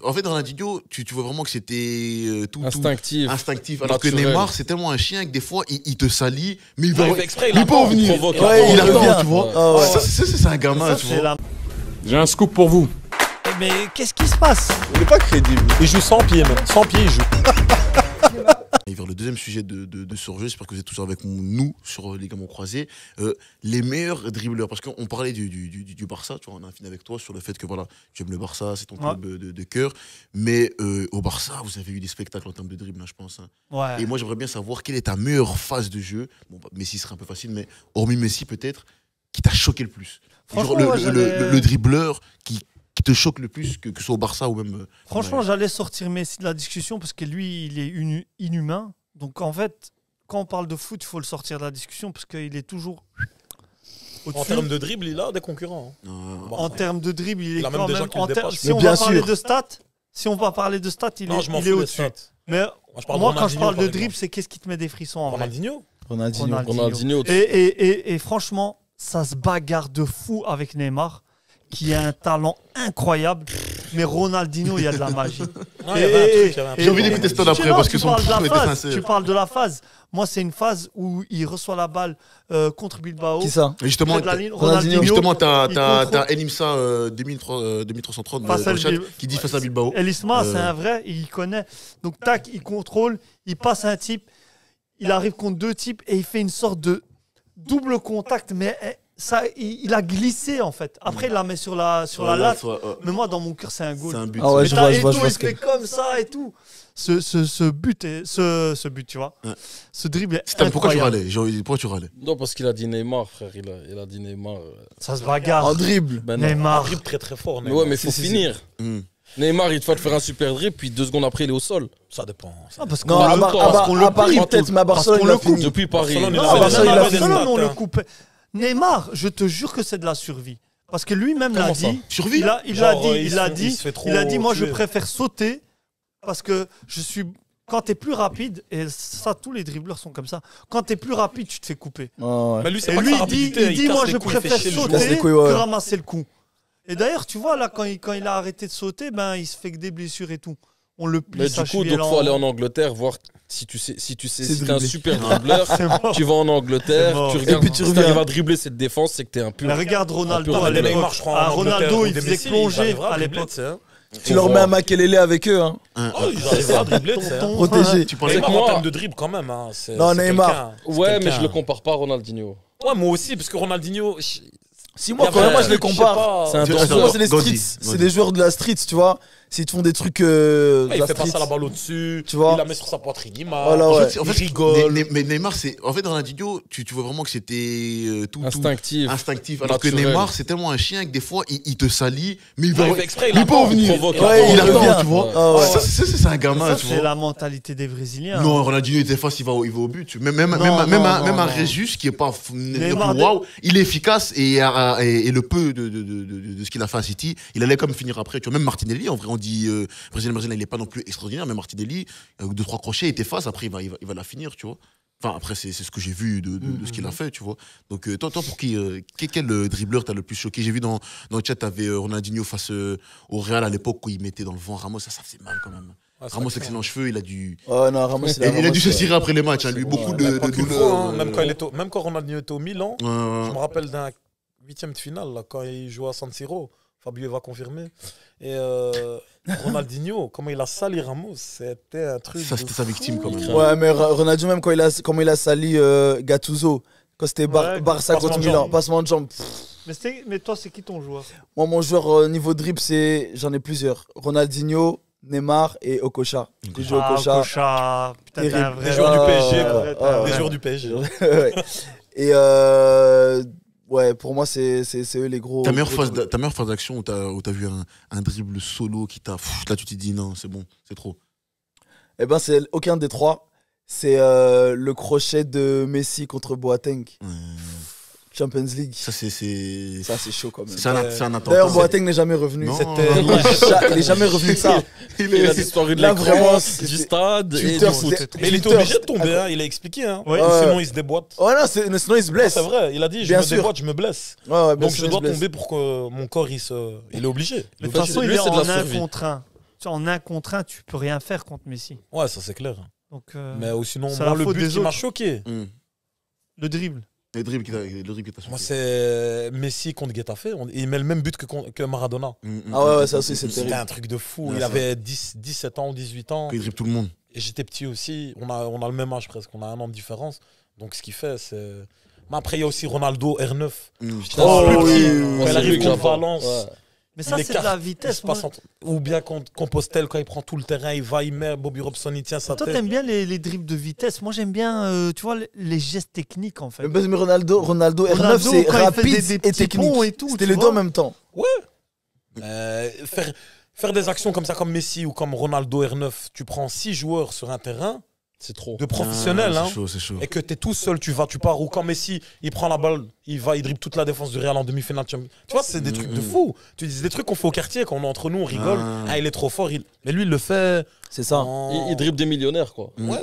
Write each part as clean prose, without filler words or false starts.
en fait, Ronaldinho, tu vois vraiment que c'était tout instinctif. Alors que Neymar, c'est tellement un chien que des fois, il te salit, mais il va exprès, il peut revenir. Il attend, tu vois. Ça, c'est un gamin, tu vois. J'ai un scoop pour vous. Mais qu'est-ce qui se passe? Il est pas crédible. Il joue sans pied, même. Sans pied, il joue. Et vers le deuxième sujet de ce jeu, j'espère que vous êtes tous avec nous sur les gamons croisés. Les meilleurs dribbleurs, parce qu'on parlait du Barça, tu vois, on a fini avec toi sur le fait que voilà, tu aimes le Barça, c'est ton club de cœur. Mais au Barça, vous avez eu des spectacles en termes de dribble, hein, je pense. Hein. Ouais. Et moi, j'aimerais bien savoir quelle est ta meilleure phase de jeu. Bon, Messi serait un peu facile, mais hormis Messi peut-être, qui t'a choqué le plus. Genre le dribbleur qui te choque le plus, que ce soit au Barça ou même... Franchement, j'allais sortir Messi de la discussion parce que lui, il est inhumain. Donc en fait, quand on parle de foot, il faut le sortir de la discussion parce qu'il est toujours au-dessus. En termes de dribble, il a des concurrents. Hein. En termes de dribble, il est a quand même des gens même... qui le dépassent. Si on va parler de stats, il est au-dessus. Mais moi, quand je parle de dribble, c'est qu'est-ce qui te met des frissons en vrai? Ronaldinho. Et franchement, ça se bagarre de fou avec Neymar, qui a un talent incroyable, mais Ronaldinho, il y a de la magie. J'ai envie d'écouter ce temps d'après parce que son truc était sincère. Tu parles de la phase. Moi, c'est une phase où il reçoit la balle contre Bilbao. Qui ça? Justement, t'as Elimsa 2330 qui dit face à Bilbao. Elisma, c'est un vrai, il connaît. Donc, tac, il contrôle, il passe un type, il arrive contre deux types et il fait une sorte de double contact, mais... Ça, il a glissé en fait. Après, il la met sur la latte. Mais moi, dans mon cœur, c'est un goal. C'est un but. Ah ouais, je vois il fait comme ça et tout. Ce but, tu vois. Ouais. Ce dribble est incroyable. Pourquoi tu râlais? Non, parce qu'il a dit Neymar, frère. Il a dit Neymar. Ça se bagarre. En dribble. Ben Neymar. Un dribble très très fort. Mais ouais, mais faut finir. Neymar, il te fait faire un super dribble, puis 2 secondes après, il est au sol. Ça dépend. Parce non, à Paris, peut-être, mais à Barcelone, il a fini. Depuis Paris. Barcelone, on le coupe. Neymar, je te jure que c'est de la survie. Parce que lui-même l'a dit. Survie? Il a dit, moi je préfère sauter parce que quand t'es plus rapide, et ça, tous les dribbleurs sont comme ça, quand t'es plus rapide, tu te fais couper. Mais lui, et lui, il dit, moi je préfère sauter que ramasser le coup. Et d'ailleurs, tu vois, là, quand il a arrêté de sauter, ben, il se fait que des blessures et tout. On le plie. Mais du coup, il faut aller en Angleterre voir si t'es un super dribbleur. Tu vas en Angleterre, tu regardes. Si t'arrives à dribbler cette défense, c'est que t'es un pur. Mais regarde Ronaldo à l'époque. Ronaldo, il faisait plonger à l'époque. Tu leur mets un Makelele avec eux. Hein. Ils arrivent à dribbler, protégé. Tu parlais en termes de dribble quand même. Non, Neymar. Ouais, mais je le compare pas à Ronaldinho. Ouais, moi aussi, parce que Ronaldinho. Si moi, quand même, moi je les compare. C'est un moi, c'est les streets. C'est des joueurs de la street, tu vois. S'ils te font des trucs. Il fait passer la balle au-dessus, tu vois. il la met sur sa poitrine, voilà, ouais. En fait, il rigole. Mais Neymar, c'est. En fait, Ronaldinho, tu vois vraiment que c'était tout instinctif. Alors que Neymar, c'est tellement un chien que des fois, il te salit, mais il peut exprès, il peut revenir. Il attend, tu vois. Ça, c'est un gamin, tu vois. C'est la mentalité des Brésiliens. Non, Ronaldinho, des fois, il va au but. Même un Régis qui est pas waouh, il est efficace et le peu de ce qu'il a fait à City, il allait comme finir après. Tu vois, même Martinelli, en vrai, on dit Brésilien, il n'est pas non plus extraordinaire, mais Martinelli, 2-3 crochets, il était face, après il va la finir, tu vois. Enfin, après, c'est ce que j'ai vu de ce qu'il a fait, tu vois. Donc, toi pour quel dribbleur t'as le plus choqué? J'ai vu dans le chat, t'avais Ronaldinho face au Real à l'époque où il mettait dans le vent Ramos, ça faisait mal quand même. Ramos, excellent cheveux, il a dû. Oh non, Ramos, il a dû se cirer après les matchs, hein, lui, beaucoup de douleur. Même quand Ronaldinho était au Milan, je me rappelle d'un 8e de finale, là, quand il jouait à San Siro. Fabio va confirmer. Et Ronaldinho, comment il a sali Ramos, c'était un truc. Ça, c'était sa victime quand même. Ouais, mais Ronaldinho, même comment il a sali Gattuso, quand c'était Barça contre Milan, passement de jambes. Mais toi, c'est qui ton joueur? Moi, mon joueur niveau dribble, j'en ai plusieurs. Ronaldinho, Neymar et Okocha. J'ai joué Okocha. Putain, des joueurs du PSG, quoi. Des joueurs du PSG. Et ouais, pour moi, c'est eux les gros. Ta meilleure phase d'action où t'as vu un dribble solo qui t'a. Là, tu t'es dit non, c'est bon, c'est trop. Eh ben, c'est aucun des trois. C'est le crochet de Messi contre Boateng. Champions League. Ça, c'est chaud quand même. C'est un attentat. D'ailleurs, Boateng n'est jamais revenu. Il n'est jamais revenu de ça. Il a disparu de l'écran, du stade et du foot. Mais il était obligé de tomber, hein. Il a expliqué. Hein. Sinon, il se déboîte. Ouais, non, sinon, il se blesse. C'est vrai, il a dit, je me déboîte, je me blesse. Donc, je dois tomber pour que mon corps, il est obligé. De toute façon, il est en 1 contre 1. en 1 contre 1, tu peux rien faire contre Messi. Ouais, ça c'est clair. Donc, mais sinon, c'est moi, la le faute but des qui m'a autres. choqué, Le dribble. Le dribble qui t'a moi, choqué. c'est Messi contre Getafe. Il met le même but que Maradona. Ah ouais, ça aussi, c'est C'était terrible. un truc de fou. Ouais, il ça. avait 17 ans ou 18 ans. Il dribble tout le monde. Et j'étais petit aussi. On a le même âge presque. On a 1 an de différence. Donc, ce qu'il fait, c'est. Mais après, il y a aussi Ronaldo R9. Oh, Plus oui, petit. oui, Quand oui, il arrive oui, contre j'entends. Valence. Ouais. Mais ça, c'est de la vitesse. Moi. Ou bien contre Compostelle, quand il prend tout le terrain, il va, il met, Bobby Robson, il tient sa Toi, tête. t'aimes bien les dribbles de vitesse. Moi, j'aime bien, tu vois, les gestes techniques, en fait. Mais Ronaldo R9, Ronaldo, c'est quand il fait rapide des et petits ponts technique. et tout, C'était tu les vois. deux en même temps. Faire des actions comme ça, comme Messi ou comme Ronaldo R9, tu prends 6 joueurs sur un terrain C'est trop. de professionnels, hein, C'est chaud. et que tu es tout seul, tu pars. Ou quand Messi, il prend la balle, il dribble toute la défense du Real en demi-finale. Tu vois, c'est des trucs de fou. Tu dis des trucs qu'on fait au quartier, quand on est entre nous, on rigole. Ah, il est trop fort. Mais lui, il le fait. C'est ça. Il dribble des millionnaires, quoi. Ouais, Ouais,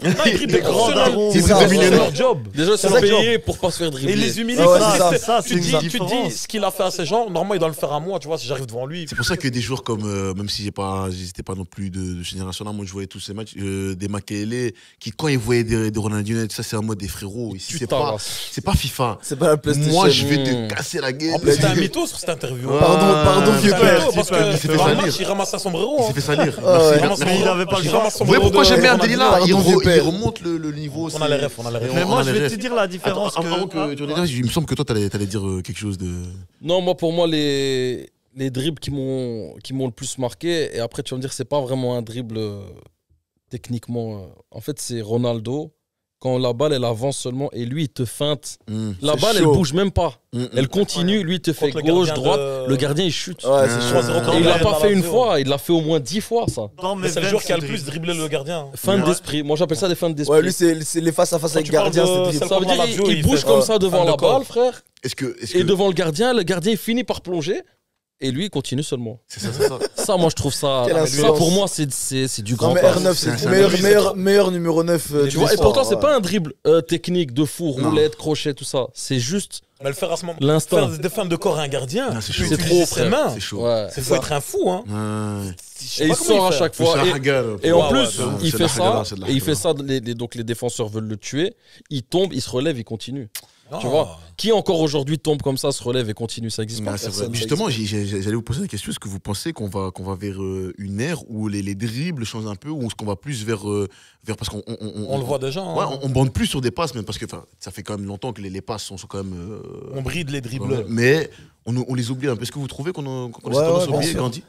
il dribble des grands darons. C'est C'est ça, c'est leur job. Déjà, C'est c'est leur payé job. pour pas se faire Et dribbler. il les humilie. Ah ouais, parce c'est que ça, c'est tu une te dis, différence. ce qu'il a fait à ces gens, normalement, il doit le faire à moi. Tu vois, si j'arrive devant lui. C'est pour ça que des joueurs comme, même si j'étais pas non plus de génération là, moi je voyais tous ces matchs, des Makelele qui quand ils voyaient des Ronaldinho, ça c'est en mode des frérots. Ici Tu c'est pas FIFA. C'est pas la PlayStation. Moi je vais te casser la gueule. En plus, c'était un mytho sur cette interview. Ouais. Pardon, vieux C'était un père. mytho parce Il s'est que fait dans le salir. match, il ramasse son sombrero. Il hein. s'est fait salir. Ah ouais. Merci. Mais il avait pas le Il choix. ramasse son Vous voyez sombrero pourquoi de j'aime bien Ronaldinho. Delila Pardon, vieux il père. remonte le niveau. On a les refs, on a les refs. Mais on moi, a je les vais refs. te dire la différence. Avant que tu reviennes, il me semble que toi t'allais dire quelque chose de. Non, moi, pour moi, les dribbles qui m'ont le plus marqué, et après, tu vas me dire, c'est pas vraiment un dribble techniquement. En fait, c'est Ronaldo. Quand la balle, elle avance seulement, et lui, il te feinte. La C'est balle, elle chaud. bouge même pas. Elle continue, lui, il te fait Contre le gauche, gardien droite. de- Le gardien, il chute. Ouais, c'est chaud. 3-0 Et il l'a dans pas la fait une vidéo. fois, il l'a fait au moins 10 fois, ça. Dans mes C'est le veines, joueur qui a le c'est plus dribble. dribblé le gardien. Fin Ouais. d'esprit. Moi, j'appelle ça des fins d'esprit. Ouais, lui, c'est les face-à-face avec tu parles gardien, de- c'est c'est terrible. Ça veut dire Comme il Lazio, bouge fait comme ça. ça devant Fan de la corps. balle, frère. Est-ce que Et devant le gardien il finit par plonger. Et lui, il continue seulement. c'est ça. Ça, moi, je trouve ça. Quelle Ça, insolence. pour moi, c'est du Non, grand mais pas. R9, C'est c'est un le meilleur numéro 9. Tu vois, et pourtant, c'est pas un dribble technique de fou, roulette, crochet, tout ça. C'est juste Mais le faire à ce moment. l'instinct. Faire des feintes de corps à un gardien. Ah, c'est tu chaud. peux C'est utiliser trop, ses frère. mains. C'est chaud. Ouais. Il faut être un fou, hein. Ouais. Je sais Et pas il comment sort à fait. chaque C'est fois. la Et, haga, et en Ouais, plus, ouais, il c'est de fait la haga, ça. c'est de la Et il fait haga. ça. Donc les défenseurs veulent le tuer. Il tombe, il se relève, il continue. Non. Tu vois, qui encore aujourd'hui tombe comme ça, se relève et continue, ça existe pas. Ah, c'est vrai. personne, ça Justement, j'allais vous poser la question, est-ce que vous pensez qu'on va vers une ère où les dribbles changent un peu, ou est-ce qu'on va plus vers parce qu'on On le voit déjà. hein. Ouais, on bande plus sur des passes, même parce que ça fait quand même longtemps que les passes sont quand même. On bride les dribbleurs. Mais on les oublie un peu. Est-ce que vous trouvez qu'on a Ouais, tendance à bien oublier, sûr. Gandhi?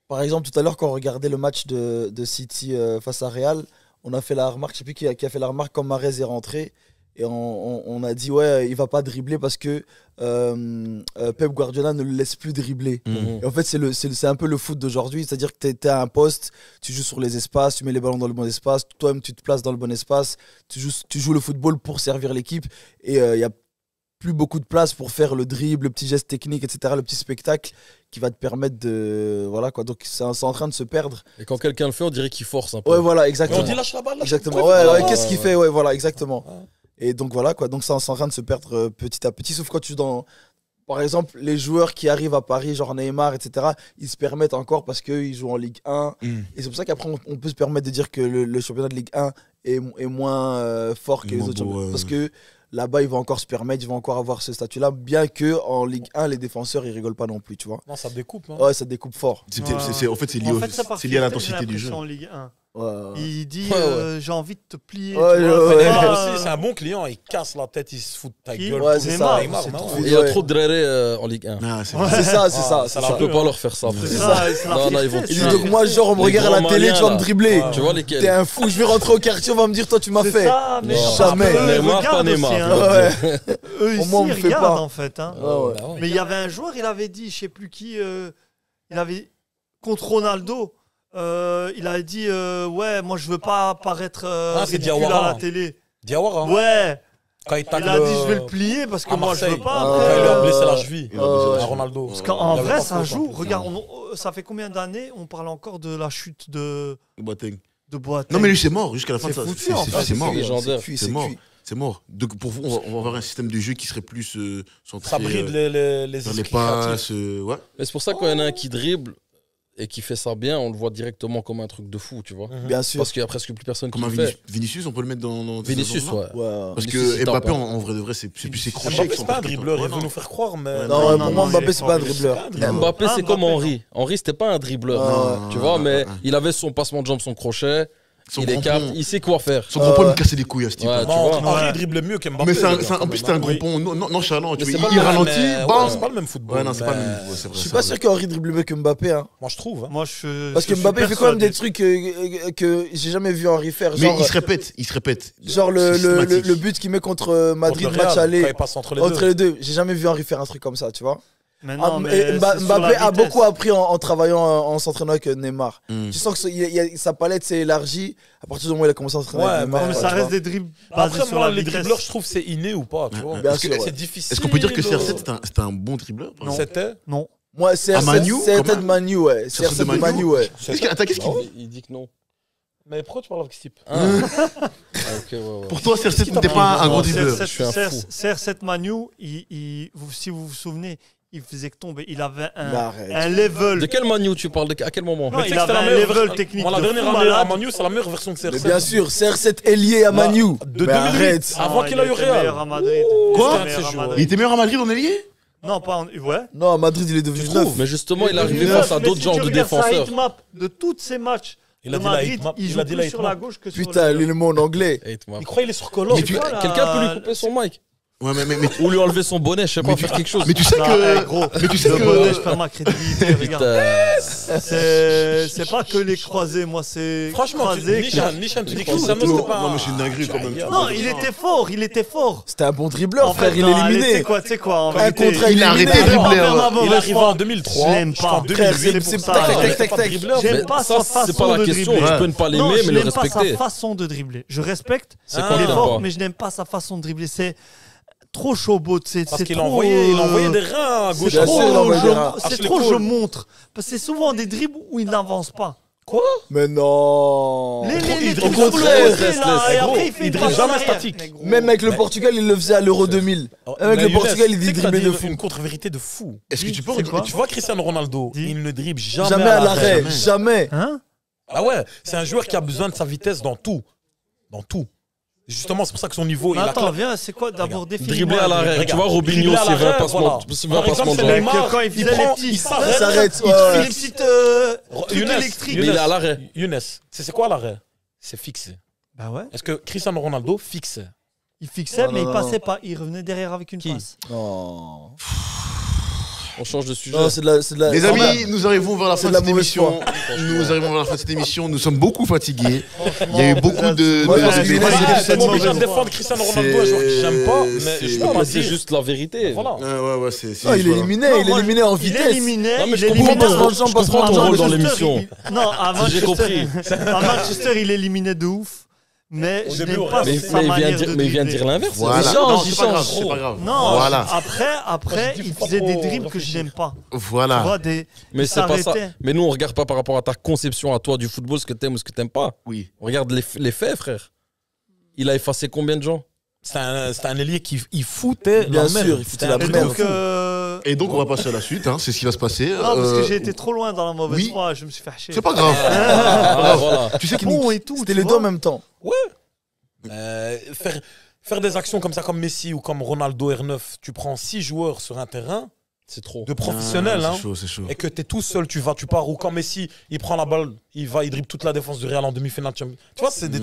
Par exemple, tout à l'heure, quand on regardait le match de City face à Real, on a fait la remarque, je sais plus qui a fait la remarque quand Mahrez est rentré. Et on a dit, ouais, il va pas dribbler parce que Pep Guardiola ne le laisse plus dribbler. Et en fait, c'est un peu le foot d'aujourd'hui. C'est-à-dire que tu es à un poste, tu joues sur les espaces, tu mets les ballons dans le bon espace, toi-même tu te places dans le bon espace, tu joues le football pour servir l'équipe. Et il y a plus beaucoup de place pour faire le dribble, le petit geste technique, etc., le petit spectacle qui va te permettre de. Voilà quoi. Donc c'est en train de se perdre. Et quand quelqu'un le fait, on dirait qu'il force un peu. Ouais, voilà, Mais exactement. on dit lâche la balle. lâche- Exactement. Pourquoi Ouais, il fait qu'est-ce qu'il pas fait? Ouais, voilà, exactement. Ouais. Et donc voilà quoi. Donc c'est en train de se perdre petit à petit. Sauf quand tu es dans. Par exemple, les joueurs qui arrivent à Paris, genre Neymar, etc., ils se permettent encore parce qu'ils jouent en Ligue 1. Et c'est pour ça qu'après, on peut se permettre de dire que le championnat de Ligue 1 est moins fort que les Moins autres beau, championnats. ouais. Parce que là-bas, ils vont encore se permettre, ils vont encore avoir ce statut-là. Bien que en Ligue 1, les défenseurs, ils rigolent pas non plus, tu vois. Non, ça découpe. hein. Ouais, ça découpe fort. En fait, c'est lié, c'est lié à l'intensité du jeu. En Ligue 1. Ouais. Il dit Ouais. j'ai envie de te plier. Ouais, tu vois. ouais, Mais Neymar Ouais. aussi, c'est un bon client. Il casse la tête, il se fout de ta Qui gueule. Ouais, tout c'est le ça. temps. Neymar, C'est non. trop- Il y a Ouais. trop de drérés en Ligue 1. Ah, c'est C'est ça, c'est ça. Ah, c'est ça ça. l'a Tu peux plu, pas hein. leur faire ça. C'est frère. ça, c'est la Non, non, ils vont fierté, Il tuer. dit donc moi, genre, on me Les regarde à la grands télé, Maliens, tu vas me là. dribbler. Tu vois lesquels? T'es un fou, je vais rentrer au quartier, on va me dire, toi, tu m'as C'est fait. ça, mais Non. Jamais. Neymar, regarde pas Neymar. aussi, hein. Ouais. Eux Au ici, moins, on ils me fait regardent pas. en fait. Hein. Ouais, ouais. Bah ouais. Mais il y avait un joueur, il avait dit, je sais plus qui, il avait contre Ronaldo. Il a dit ouais, moi je veux pas apparaître Ah, c'est ridicule Diawara. à la télé. Diawara. Ouais. Quand il Il tacle a dit je vais le plier parce que à moi je veux Marseille. pas. Ah, Quand après, il lui a ouais. blessé la cheville. Il a blessé la À cheville. Ronaldo. Parce qu'en Il avait vrai pas ça faute, joue. en plus. Regarde, ça fait combien d'années on parle encore de la chute de Boateng. Boateng. Non, mais lui, c'est mort. Jusqu'à la fin, C'est ça- foutu, en fait. c'est mort. C'est légendaire. C'est mort. C'est mort. Donc, pour vous, on va avoir un système de jeu qui serait plus centré Ça bride les vers les esprits créatifs. passes. Ouais. Mais c'est pour ça que quand il y en a un qui dribble, et qui fait ça bien, on le voit directement comme un truc de fou, tu vois. Bien sûr. Parce qu'il y a presque plus personne qui Comme un le fait. Vinicius, on peut le mettre dans Vinicius, ouais. Parce Vinicius, que il tape, Mbappé, hein. en vrai de vrai, c'est plus ses crochets. Mbappé, qui c'est sont pas un parfaits, dribbleur, quoi. il veut nous faire croire, mais. Non, non, pour moi, non, Mbappé, il c'est pas un est dribbleur. Mbappé, Ah, c'est comme Mbappé, Henry. Henry, c'était pas un dribbleur. Non, Tu vois, mais ouais. il avait son passement de jambe, son crochet, Son il écarte, crampon. il sait quoi faire. Son crampon me cassait les couilles à ce type. Ouais, tu Non, vois. Henry Ouais. dribble mieux qu'Mbappé. Mais les gars, en plus, c'était un quand même. crampon nonchalant. Tu Mais vois, c'est pas il le même, ralentit, Ouais, bam. c'est pas le même football. Ouais, non, c'est pas le mais- même niveau, c'est vrai. Je suis pas sûr qu'Henry dribble mieux que Mbappé. Hein. Moi, je trouve. hein. Moi, je. Parce que je suis Mbappé fait quand même persuadé. des trucs que j'ai jamais vu Henry faire. Mais Genre, il se répète. genre le Systématique. but qu'il met contre Madrid, Contre le match Real, quand aller. il passe entre les Entre deux. les deux, j'ai jamais vu Henry faire un truc comme ça, tu vois. Mais Ah, non, mais et c'est sur Mbappé la a vitesse. beaucoup appris en travaillant, en s'entraînant avec Neymar. Mm. Tu sens que sa palette s'est élargie à partir du moment où il a commencé à s'entraîner Ouais, avec Neymar. Non, mais quoi, ça tu reste vois. des dribbles basés Après, sur moi, la les vitesse. dribbleurs, je trouve que c'est inné ou pas, tu vois. Bien Parce que sûr, ouais. c'est difficile. Est-ce qu'on peut dire que CR7 c'était un bon dribbleur par Non. exemple C'était. Non. Moi, c'est Manu, c'est comment de Manu, ouais. C'est C'est de de Manu Manu, ouais. Qu'est-ce qu'il Il dit que non. Mais pourquoi tu parles avec ce type Ah. Ah, ok, ouais, ouais. Pour toi, CR7 Qu'est-ce n'était qui pas t'a un gros pris dribbleur. Je suis un fou. CR7 Manu, si vous vous souvenez, il faisait que tomber. Il avait Mais arrête. un level. De quel Manu tu parles à quel moment Non, Mais tu sais il que avait c'était un la meilleure level version- technique. Moi, la de dernière fou année à malade. Manu, c'est la meilleure version de CR7. Mais bien sûr, CR7 est lié à Manu. de Mais 2008. arrête. Avant Non, qu'il aille au était Real. meilleur à Madrid. Quoi Il était meilleur à Il Madrid. Il était meilleur à Madrid en ailier Non, pas en. Ouais. Non, à Madrid, il est devenu Tu neuf. trouves Mais justement, il est arrivé Neuf, face à mais d'autres si genres tu de regardes sa défenseurs. heatmap de tous ces matchs Il de a dit la Madrid, heatmap. il Il joue a dit plus la sur la heatmap. gauche que sur Putain, le... les mots en anglais. Hate map. Il croyait il est sur Cologne. Mais tu vois, là, quelqu'un peut lui couper son mic Ouais, mais ou lui enlever son bonnet, je sais pas, faire quelque chose. tu sais Non, que. gros, Mais tu sais le bonnet, je que. perds ma crédibilité, regarde. Putain. C'est pas que les croisés, moi, c'est Franchement, croisés. Nishan, tu dis Cristiano, c'était pas. Non, mais c'est une dinguerie quand même. Non, il était fort, il était fort. C'était un bon dribbleur, En frère. fait, Il non, est allez, éliminé. Tu sais quoi, en Un vérité, contrat Il a arrêté éliminé. de dribbler. envers ma Il mauvaise arrive foi. en 2003. Je l'aime pas. jusqu'en Frère, 2008. c'est pour tac, ça. tac, Il tac, était pas tac. dribbleur. J'aime Mais pas ça, sa c'est pas façon la de question. dribbler. Je peux ne pas Non, l'aimer, je mais le n'aime pas respecter. sa façon de dribbler. Je respecte. C'est Il quoi est t'aimes fort, pas mais je n'aime pas sa façon de dribbler. C'est trop showboat. C'est Parce qu'il trop, envoyait des reins à c'est gauche. Bien trop, sûr, il envoie des reins. c'est Ashley trop, je Cole. montre. Parce que c'est souvent des dribbles où il n'avance pas. Mais non. Il trucs dribble sur le contraire. côté, là, et Gros, après, il fait il une dribble passe jamais en arrière. statique. Mais gros. Même avec le Portugal, il le faisait à l'Euro 2000. Avec le Portugal, il dit dribbler de fou. Une contre-vérité de fou. Est-ce que tu peux C'est quoi Tu vois Cristiano Ronaldo, Dis. il ne dribble jamais, Jamais à l'arrêt. Jamais. Hein? Ah ouais, c'est un joueur qui a besoin de sa vitesse dans tout. Dans tout. Justement, c'est pour ça que son niveau, il a Attends, viens, c'est quoi d'abord définir Dribbler à l'arrêt. Regarde, Tu vois, Robinho, dribbler à c'est 20 l'arrêt, passements voilà. c'est Par 20 passements exemple, de c'est jambe. Neymar, quand il faisait les petits, il il s'arrête. s'arrête, Il ouais. fait les petites trucs Younes, électriques. Mais il est à l'arrêt. Younes, c'est quoi l'arrêt? C'est fixé. Bah ouais. Est-ce que Cristiano Ronaldo fixe? Il fixait, Non, mais non, il non. passait pas. Il revenait derrière avec une Qui passe. Non. On change de sujet. Non, c'est de la. Les amis, nous arrivons vers la C'est fin de de la cette mauvaise émission. foi. Nous arrivons vers la fin de cette émission. Nous sommes beaucoup fatigués. Il y a eu beaucoup de. Moi, je pense de- que de- Younes, il est C'est mauvaise obligé de foi. défendre Cristiano Ronaldo, un joueur que j'aime pas, mais c'est- je peux Non, pas mais c'est dire. juste la vérité. Voilà. Ouais, c'est. Non, il est éliminé. Il est éliminé en Il est vitesse. éliminé. Non, mais il je est comprends éliminé. ton rôle- je comprends ton ton rôle dans Manchester, l'émission. Non, à J'ai Manchester, à Manchester, il éliminait de ouf. Mais Au je début, n'aime au pas Real, Mais sa il manière vient de mais il vient de dribbler. dire l'inverse. Voilà. Il change, Non, il c'est pas grave, change. c'est pas grave. Non, Voilà. après, il pas faisait trop des dribbles que je réfléchir. n'aime pas. Tu Voilà. vois, des. Mais il c'est pas ça. s'arrêtait. Mais nous, on regarde pas par rapport à ta conception à toi du football, ce que t'aimes ou ce que t'aimes pas. Oui. On regarde les faits, frère. Il a effacé combien de gens? C'est un ailier qui il foutait Bien la sûr, merde. il foutait C'était la un Et truc merde. de donc, fou. Et donc, on va passer à la suite. Hein. C'est ce qui va se passer. non, parce que Euh, j'ai été trop loin dans la mauvaise oui. foi. Je me suis fait hacher. C'est pas grave. Ah, voilà. Tu sais qu'il Bon nous. et tout. C'était tu les vois. deux en même temps. Faire des actions comme ça, comme Messi ou comme Ronaldo R9, tu prends 6 joueurs sur un terrain C'est trop. de professionnels, Ah, hein, C'est chaud, c'est chaud. et que tu es tout seul, tu pars. Ou quand Messi, il prend la balle, il dribble toute la défense du Real en demi-finale. Tu vois, c'est des